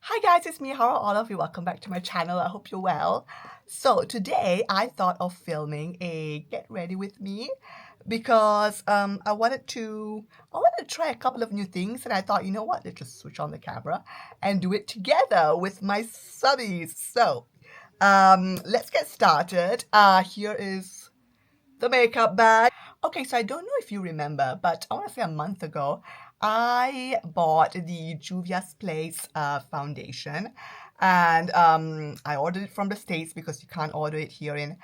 Hi guys, it's me, how are all of you? Welcome back to my channel. I hope you're well. So today I thought of filming a get ready with me because I wanted to try a couple of new things, and I thought, you know what, let's just switch on the camera and do it together with my subbies. So let's get started. Here is the makeup bag. Okay, so I don't know if you remember, but I want to say a month ago, I bought the Juvias Place foundation, and I ordered it from the States because you can't order it here in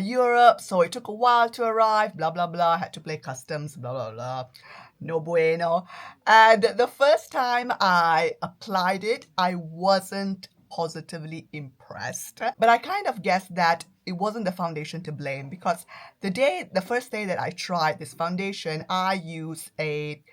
Europe, so it took a while to arrive, blah, blah, blah. I had to play customs, blah, blah, blah. No bueno. And the first time I applied it, I wasn't positively impressed. But I kind of guessed that it wasn't the foundation to blame because the first day that I tried this foundation, I used a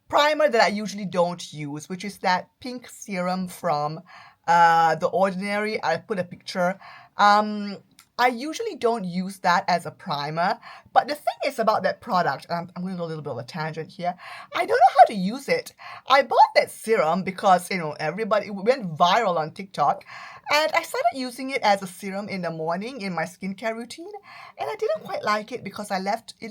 primer that I usually don't use, which is that pink serum from The Ordinary. I put a picture. I usually don't use that as a primer, but the thing is about that product, I'm going to go a little bit of a tangent here. I don't know how to use it. I bought that serum because, everybody went viral on TikTok, and I started using it as a serum in the morning in my skincare routine, and I didn't quite like it because it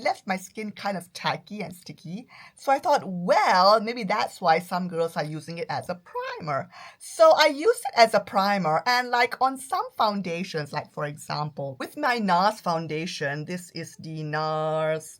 left my skin kind of tacky and sticky. So I thought, well, maybe that's why some girls are using it as a primer. So I used it as a primer, and like on some foundations, like for example, with my NARS foundation, this is the NARS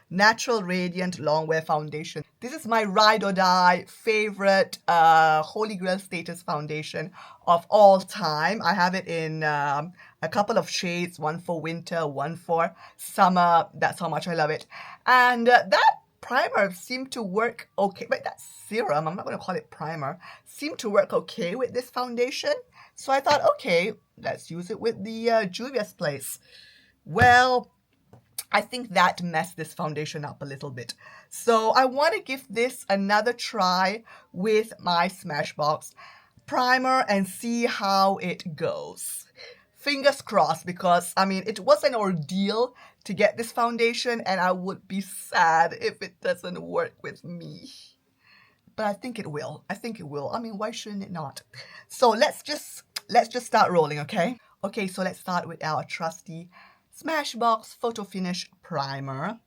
Natural Radiant Longwear Foundation. This is my ride or die favorite Holy Grail status foundation of all time. I have it in a couple of shades, one for winter, one for summer. That's how much I love it. And that primer seemed to work okay, but that serum, I'm not going to call it primer, seemed to work okay with this foundation. So I thought, okay, let's use it with the Juvias Place. Well, I think that messed this foundation up a little bit. So I want to give this another try with my Smashbox primer and see how it goes. Fingers crossed, because it was an ordeal to get this foundation, and I would be sad if it doesn't work with me. But I think it will. Why shouldn't it not? So let's just start rolling, okay? Okay, so let's start with our trusty Smashbox Photo Finish Primer.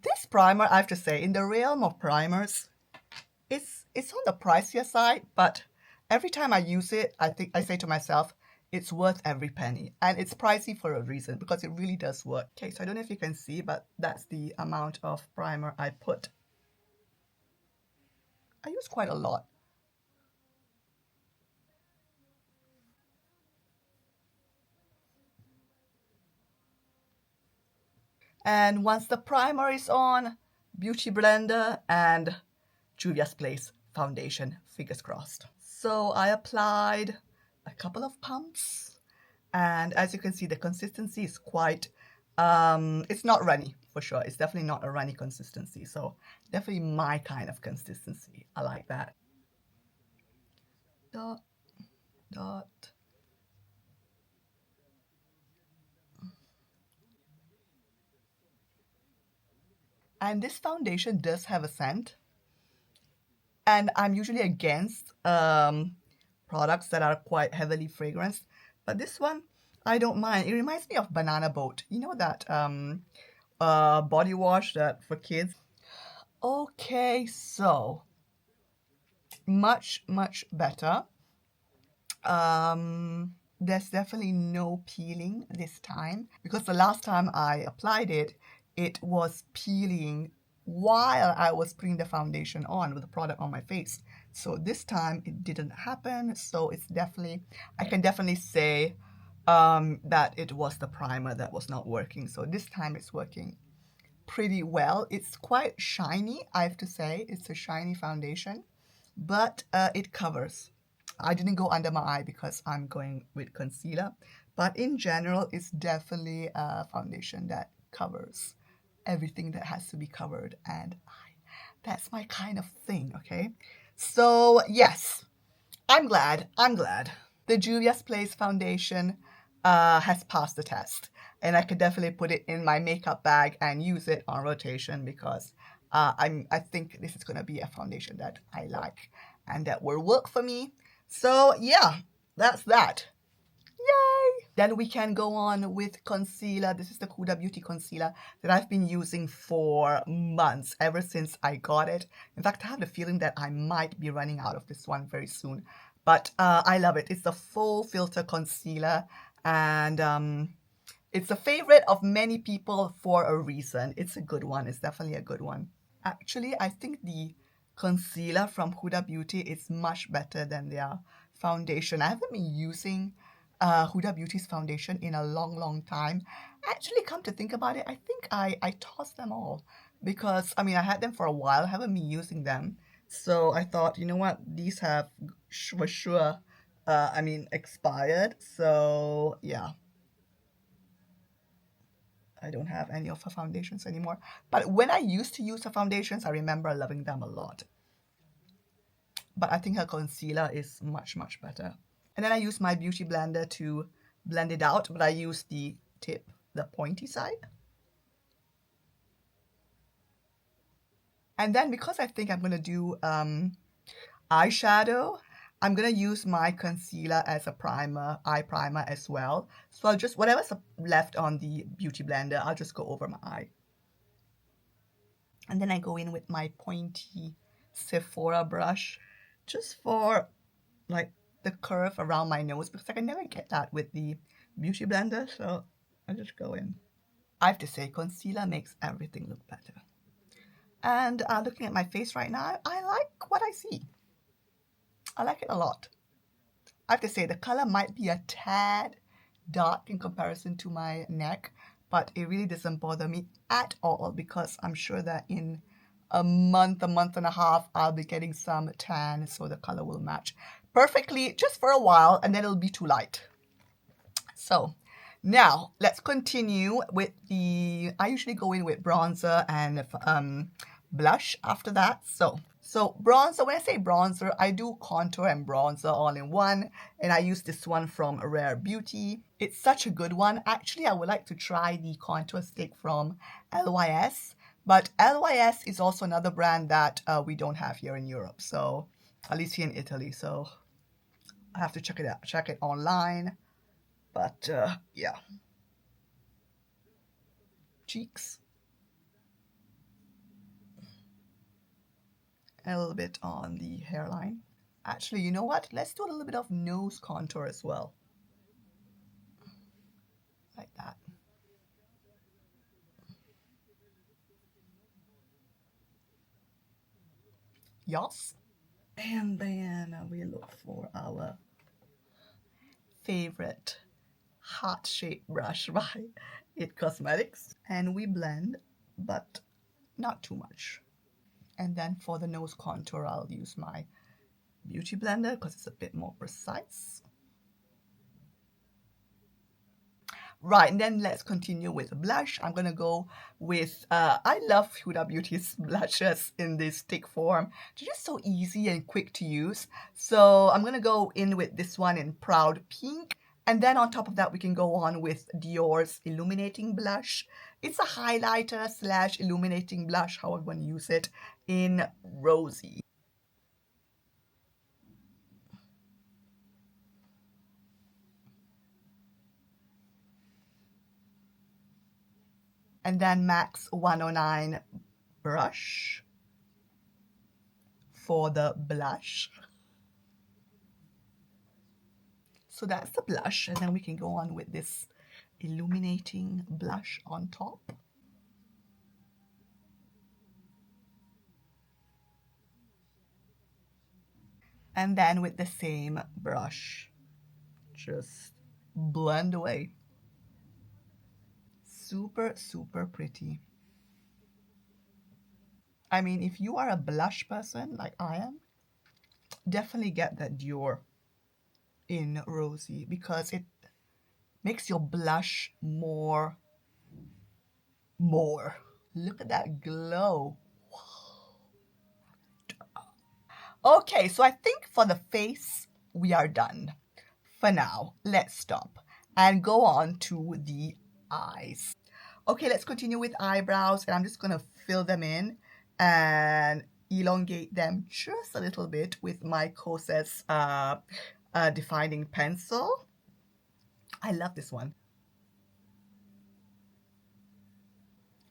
This primer, I have to say, in the realm of primers, it's on the pricier side, but every time I use it, I say to myself, it's worth every penny. And it's pricey for a reason, because it really does work. Okay, so I don't know if you can see, but that's the amount of primer I put. I use quite a lot. And once the primer is on, Beauty Blender and Juvia's Place foundation, fingers crossed. So I applied a couple of pumps, and as you can see, the consistency is quite, it's not runny for sure. It's definitely not a runny consistency. So definitely my kind of consistency. I like that. Dot, dot. And this foundation does have a scent. And I'm usually against products that are quite heavily fragranced. But this one, I don't mind. It reminds me of Banana Boat. You know that body wash that for kids? Okay, so much, much better. There's definitely no peeling this time, because the last time I applied it, it was peeling while I was putting the foundation on with the product on my face. So this time it didn't happen. So it's definitely, I can definitely say that it was the primer that was not working. So this time it's working pretty well. It's quite shiny, I have to say. It's a shiny foundation, but it covers. I didn't go under my eye because I'm going with concealer, but in general, it's definitely a foundation that covers everything that has to be covered, and that's my kind of thing, okay? So yes, I'm glad. The Juvia's Place foundation has passed the test, and I could definitely put it in my makeup bag and use it on rotation, because I think this is going to be a foundation that I like and that will work for me So yeah, that's that. Yay! Then we can go on with concealer. This is the Huda Beauty concealer that I've been using for months, ever since I got it. In fact, I have the feeling that I might be running out of this one very soon. But I love it. It's the full filter concealer, and it's a favorite of many people for a reason. It's a good one. It's definitely a good one. Actually, I think the concealer from Huda Beauty is much better than their foundation. I haven't been using Huda Beauty's foundation in a long time. Actually, come to think about it, I think I tossed them all because, I mean, I had them for a while. I haven't been using them. So I thought, you know what, these have for sure, expired. So yeah, I don't have any of her foundations anymore. But when I used to use her foundations, I remember loving them a lot. But I think her concealer is much better. And then I use my beauty blender to blend it out, but I use the tip, the pointy side. And then because I think I'm going to do eyeshadow, I'm going to use my concealer as a primer, eye primer as well. So I'll just, whatever's left on the beauty blender, I'll just go over my eye. And then I go in with my pointy Sephora brush just for like the curve around my nose, because I can never get that with the beauty blender. So I just go in. I have to say, concealer makes everything look better. And looking at my face right now, I like what I see. I like it a lot. I have to say, the color might be a tad dark in comparison to my neck, but it really doesn't bother me at all because I'm sure that in a month and a half, I'll be getting some tan, so the color will match perfectly just for a while, and then it'll be too light. So now let's continue with the, I usually go in with bronzer and blush after that. So bronzer, when I say bronzer, I do contour and bronzer all in one, and I use this one from Rare Beauty. It's such a good one. Actually, I would like to try the contour stick from LYS, but LYS is also another brand that we don't have here in Europe, so at least here in Italy. So I have to check it out, check it online. But yeah, cheeks, and a little bit on the hairline. Actually, you know what? Let's do a little bit of nose contour as well. Like that. Yes. And then we look for our favorite heart-shaped brush by It Cosmetics. And we blend, but not too much. And then for the nose contour, I'll use my beauty blender because it's a bit more precise. Right, and then let's continue with blush. I'm gonna go with, I love Huda Beauty's blushes in this stick form. They're just so easy and quick to use. So I'm gonna go in with this one in Proud Pink. And then on top of that, we can go on with Dior's Illuminating Blush. It's a highlighter slash illuminating blush, however you want to use it, in Rosy. And then MAC's 109 brush for the blush. So that's the blush, and then we can go on with this illuminating blush on top. And then with the same brush, just blend away. Super pretty. I mean, if you are a blush person like I am, definitely get that Dior in Rosy because it makes your blush more. Look at that glow. Okay, so I think for the face, we are done. For now, let's stop and go on to the eyes. Okay, let's continue with eyebrows, and I'm just gonna fill them in, and elongate them just a little bit with my Kosas defining pencil. I love this one.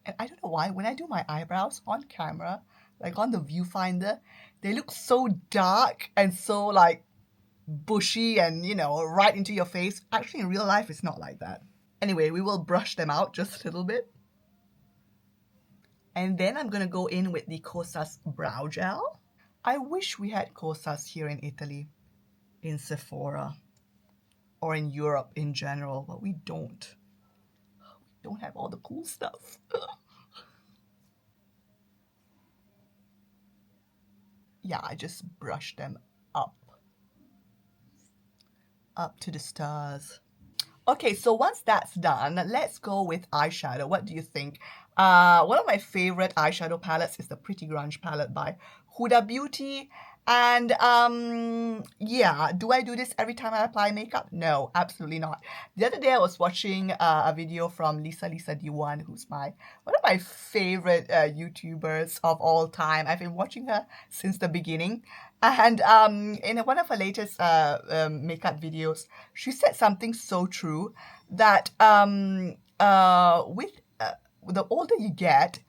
And I don't know why, when I do my eyebrows on camera, like on the viewfinder, they look so dark and so like bushy and, you know, right into your face. Actually, in real life, it's not like that. Anyway, we will brush them out just a little bit. And then I'm gonna go in with the Kosas Brow Gel. I wish we had Kosas here in Italy, in Sephora, or in Europe in general, but we don't. We don't have all the cool stuff. Yeah, I just brush them up to the stars. Okay, so once that's done, let's go with eyeshadow. What do you think? One of my favorite eyeshadow palettes is the Pretty Grunge palette by Huda Beauty. And yeah, do I do this every time I apply makeup? No, absolutely not. The other day I was watching a video from Lisa D1, who's one of my favorite YouTubers of all time. I've been watching her since the beginning. And in one of her latest makeup videos, she said something so true that with the older you get,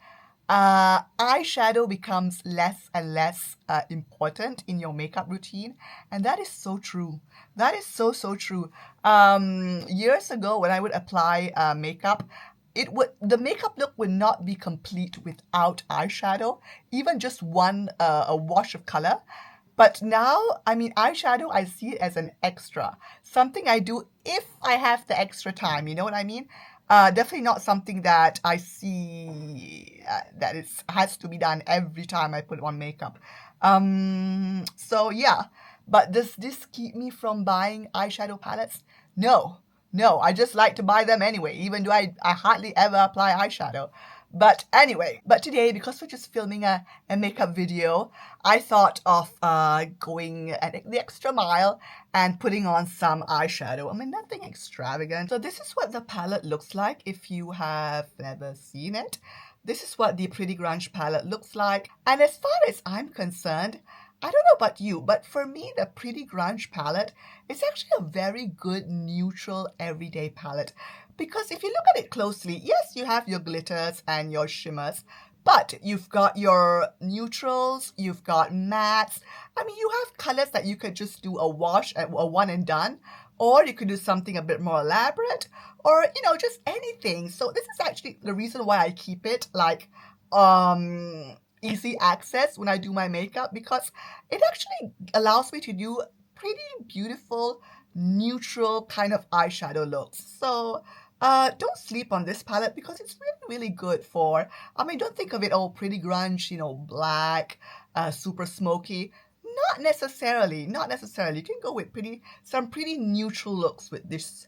eyeshadow becomes less and less important in your makeup routine, and that is so true. That is so true. Years ago, when I would apply makeup, the makeup look would not be complete without eyeshadow, even just one a wash of color. But now, I mean, eyeshadow, I see it as an extra, something I do if I have the extra time. You know what I mean? Definitely not something that I see that has to be done every time I put on makeup. So yeah, but does this keep me from buying eyeshadow palettes? No, no, I just like to buy them anyway, even though I hardly ever apply eyeshadow. But anyway, but today, because we're just filming a makeup video, I thought of going the extra mile and putting on some eyeshadow. I mean, nothing extravagant. So this is what the palette looks like if you have never seen it. This is what the Pretty Grunge palette looks like. And as far as I'm concerned, I don't know about you, but for me, the Pretty Grunge palette is actually a very good neutral everyday palette. Because if you look at it closely, yes, you have your glitters and your shimmers, but you've got your neutrals, you've got mattes. I mean, you have colors that you could just do a wash, a one and done, or you could do something a bit more elaborate, or, you know, just anything. So this is actually the reason why I keep it like easy access when I do my makeup, because it actually allows me to do pretty beautiful, neutral kind of eyeshadow looks. So don't sleep on this palette because it's really good for, I mean, don't think of it all Pretty Grunge, you know, black, super smoky. Not necessarily, not necessarily. You can go with some pretty neutral looks with this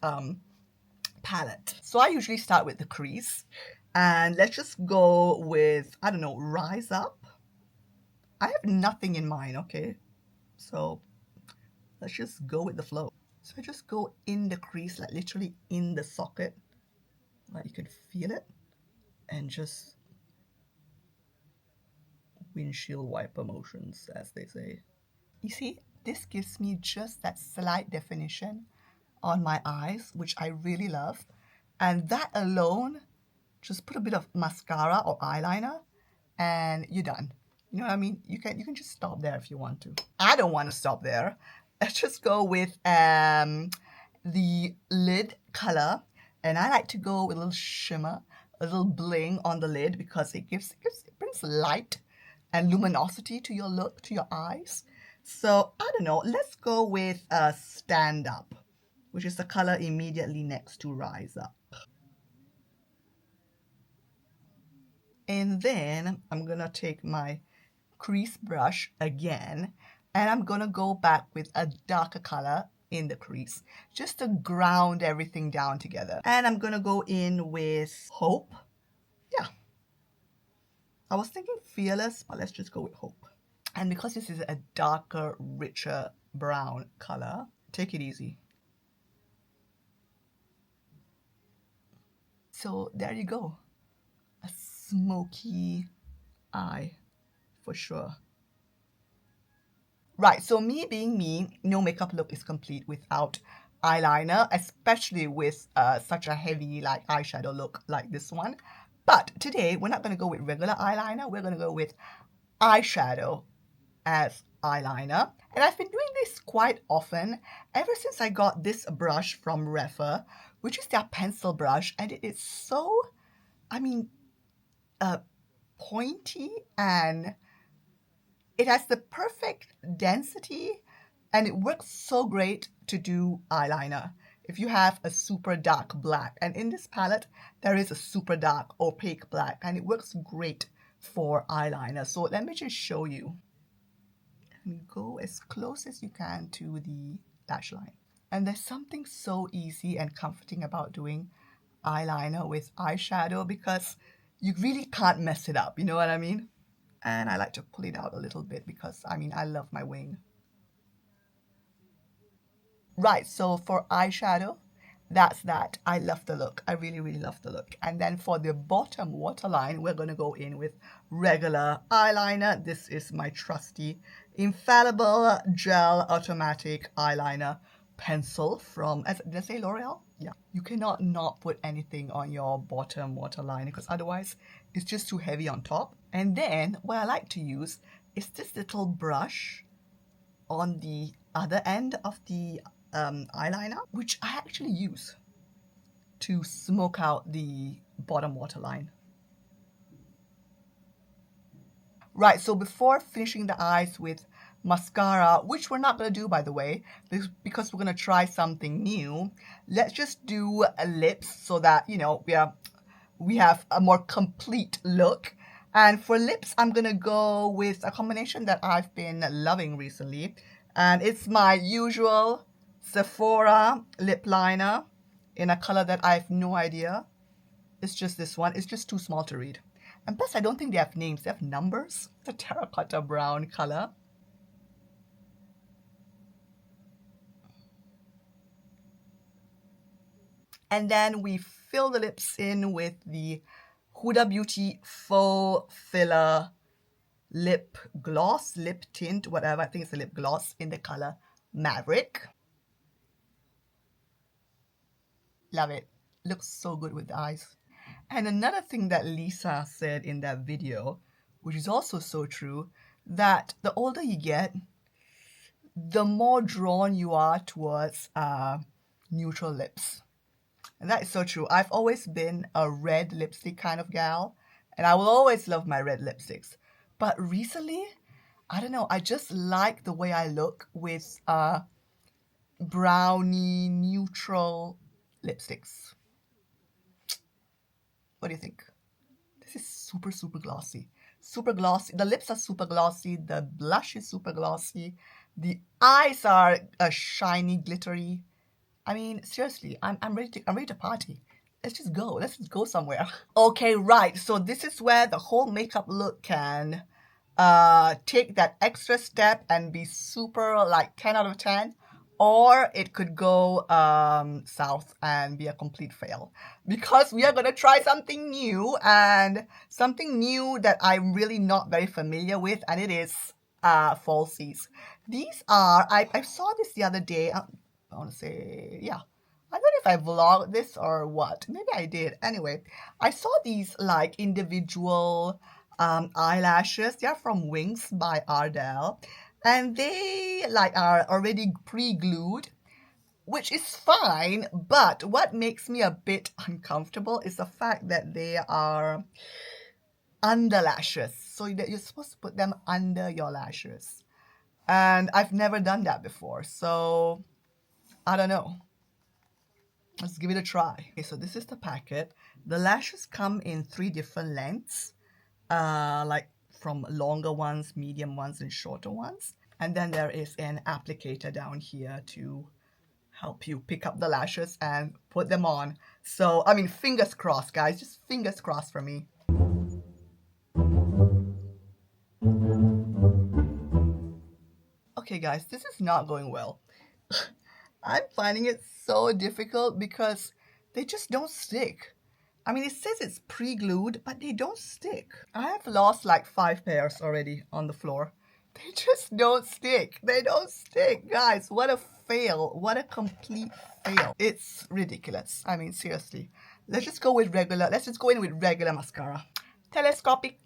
palette. So I usually start with the crease, and let's just go with, I don't know, Rise Up. I have nothing in mind, okay? So let's just go with the flow. So I just go in the crease, like literally in the socket, like you can feel it, and just windshield wiper motions, as they say. You see, this gives me just that slight definition on my eyes, which I really love. And that alone, just put a bit of mascara or eyeliner and you're done. You know what I mean? You can just stop there if you want to. I don't want to stop there. Let's just go with the lid color. And I like to go with a little shimmer, a little bling on the lid, because it brings light and luminosity to your look, to your eyes. So I don't know, let's go with Stand Up, which is the color immediately next to Rise Up. And then I'm gonna take my crease brush again, and I'm gonna go back with a darker color in the crease, just to ground everything down together. And I'm gonna go in with Hope. Yeah, I was thinking Fearless, but let's just go with Hope. And because this is a darker, richer brown color, take it easy. So there you go, a smoky eye for sure. Right, so me being me, no makeup look is complete without eyeliner, especially with such a heavy like eyeshadow look like this one. But today we're not going to go with regular eyeliner, we're going to go with eyeshadow as eyeliner. And I've been doing this quite often ever since I got this brush from Refa, which is their pencil brush, and it is so, I mean, pointy, and it has the perfect density, and it works so great to do eyeliner. If you have a super dark black, and in this palette there is a super dark opaque black, and it works great for eyeliner. So let me just show you. And go as close as you can to the lash line. And there's something so easy and comforting about doing eyeliner with eyeshadow because you really can't mess it up, you know what I mean? And I like to pull it out a little bit because, I mean, I love my wing. Right, so for eyeshadow, that's that. I love the look. I really, really love the look. And then for the bottom waterline, we're going to go in with regular eyeliner. This is my trusty, infallible gel automatic eyeliner pencil from, did I say L'Oreal? Yeah. You cannot not put anything on your bottom waterline because otherwise it's just too heavy on top. And then what I like to use is this little brush on the other end of the eyeliner, which I actually use to smoke out the bottom waterline. Right, so before finishing the eyes with mascara, which we're not going to do, by the way, because we're going to try something new, let's just do lips so that, you know, we have a more complete look. And for lips, I'm going to go with a combination that I've been loving recently. And it's my usual Sephora lip liner in a color that I have no idea. It's just this one. It's just too small to read. And plus, I don't think they have names. They have numbers. It's a terracotta brown color. And then we fill the lips in with the Huda Beauty Faux Filler lip gloss, lip tint, whatever. I think it's a lip gloss in the color Maverick. Love it. Looks so good with the eyes. And another thing that Lisa said in that video, which is also so true, that the older you get, the more drawn you are towards neutral lips. And that is so true. I've always been a red lipstick kind of gal, and I will always love my red lipsticks. But recently, I don't know, I just like the way I look with brownie neutral lipsticks. What do you think? This is super, super glossy. Super glossy. The lips are super glossy. The blush is super glossy. The eyes are shiny, glittery. I mean, seriously, I'm ready to party. Let's just go. Let's just go somewhere. Okay, right. So this is where the whole makeup look can take that extra step and be super like 10 out of 10. Or it could go south and be a complete fail. Because we are going to try something new, and something new that I'm really not very familiar with, and it is falsies. These are, I saw this the other day. I want to say, yeah. I don't know if I vlogged this or what. Maybe I did. Anyway, I saw these like individual eyelashes. They are from Wings by Ardell. And they like are already pre-glued, which is fine, but what makes me a bit uncomfortable is the fact that they are underlashes, so that you're supposed to put them under your lashes. And I've never done that before, so I don't know. Let's give it a try. Okay, so this is the packet. The lashes come in 3 different lengths, like from longer ones, medium ones, and shorter ones. And then there is an applicator down here to help you pick up the lashes and put them on. So, I mean, fingers crossed, guys. Just fingers crossed for me. Okay, guys, this is not going well. I'm finding it so difficult because they just don't stick. I mean, it says it's pre-glued, but they don't stick. I have lost like 5 pairs already on the floor. They just don't stick. They don't stick, guys. What a fail. What a complete fail. It's ridiculous. I mean, seriously. Let's just go with regular. Let's just go in with regular mascara. Telescopic.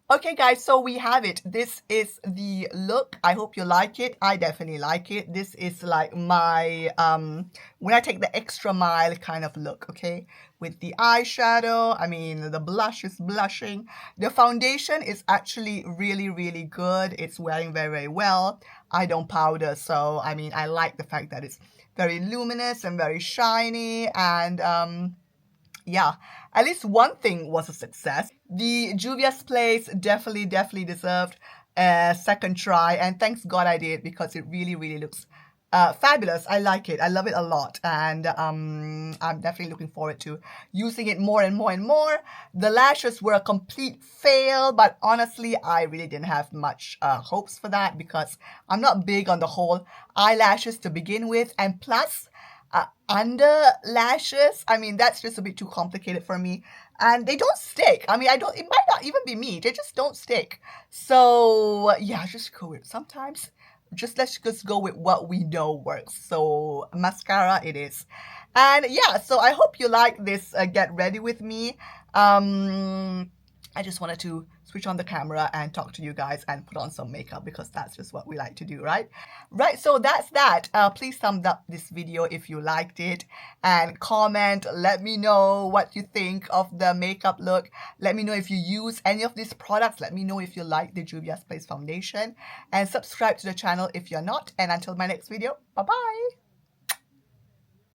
Okay guys, so we have it. This is the look. I hope you like it. I definitely like it. This is like my when I take the extra mile kind of look, okay? With the eyeshadow, I mean the blush is blushing. The foundation is actually really, really good. It's wearing very, very well. I don't powder, so I mean I like the fact that it's very luminous and very shiny, and yeah, at least one thing was a success. The Juvias Place definitely deserved a second try, and thanks God I did, because it really looks fabulous. I like it. I love it a lot, and I'm definitely looking forward to using it more and more and more. The lashes were a complete fail, but honestly, I really didn't have much hopes for that, because I'm not big on the whole eyelashes to begin with, and plus under lashes, I mean, that's just a bit too complicated for me, and they don't stick. I mean, it might not even be me, they just don't stick. So yeah, just go with, sometimes let's just go with what we know works. So mascara it is. And yeah, so I hope you like this get ready with me. I just wanted to switch on the camera and talk to you guys and put on some makeup, because that's just what we like to do, right? Right, so that's that. Please thumbs up this video if you liked it, and comment. Let me know what you think of the makeup look. Let me know if you use any of these products. Let me know if you like the Juvia's Place foundation, and subscribe to the channel if you're not. And until my next video, bye-bye.